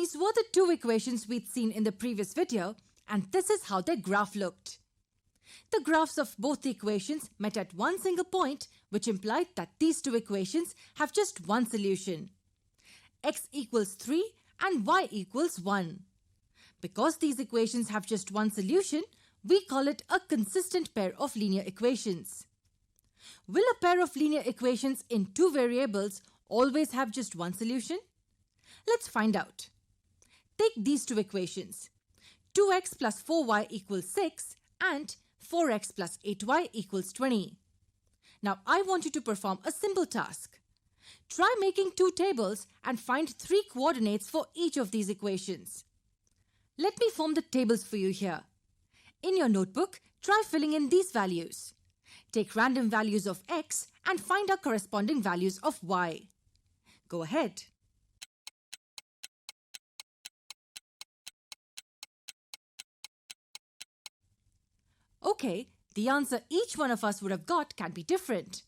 These were the two equations we'd seen in the previous video, and this is how their graph looked. The graphs of both the equations met at one single point, which implied that these two equations have just one solution. X equals 3 and y equals 1. Because these equations have just one solution, we call it a consistent pair of linear equations. Will a pair of linear equations in two variables always have just one solution? Let's find out. Take these two equations. 2x plus 4y equals 6 and 4x plus 8y equals 20. Now I want you to perform a simple task. Try making two tables and find three coordinates for each of these equations. Let me form the tables for you here. In your notebook, try filling in these values. Take random values of x and find our corresponding values of y. Go ahead. Okay, the answer each one of us would have got can be different.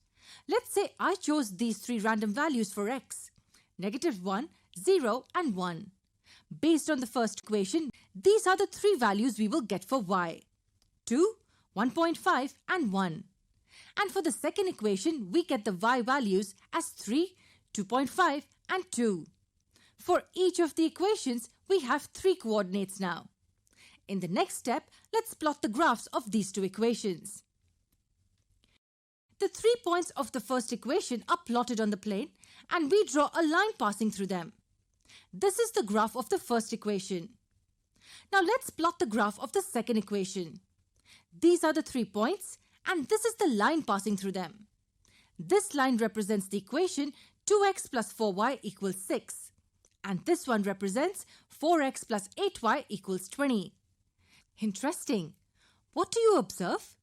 Let's say I chose these three random values for x, -1, 0 and 1. Based on the first equation, these are the three values we will get for y, 2, 1.5 and 1. And for the second equation, we get the y values as 3, 2.5 and 2. For each of the equations, we have three coordinates now. In the next step, let's plot the graphs of these two equations. The 3 points of the first equation are plotted on the plane, and we draw a line passing through them. This is the graph of the first equation. Now let's plot the graph of the second equation. These are the 3 points, and this is the line passing through them. This line represents the equation 2x plus 4y equals 6, and this one represents 4x plus 8y equals 20. Interesting. What do you observe?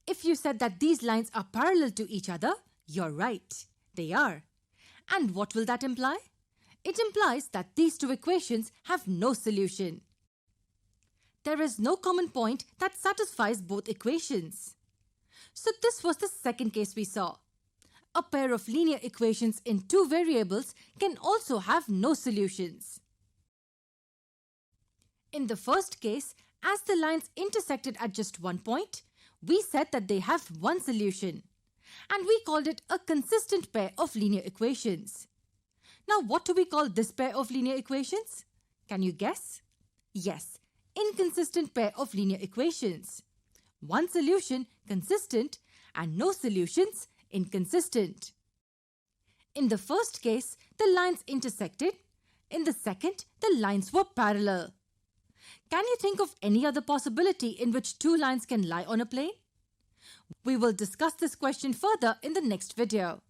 If you said that these lines are parallel to each other, you're right. They are. And what will that imply? It implies that these two equations have no solution. There is no common point that satisfies both equations. So this was the second case we saw. A pair of linear equations in two variables can also have no solutions. In the first case, as the lines intersected at just one point, we said that they have one solution, and we called it a consistent pair of linear equations. Now what do we call this pair of linear equations? Can you guess? Yes, inconsistent pair of linear equations. One solution, consistent, and no solutions, inconsistent. In the first case, the lines intersected. In the second, the lines were parallel. Can you think of any other possibility in which two lines can lie on a plane? We will discuss this question further in the next video.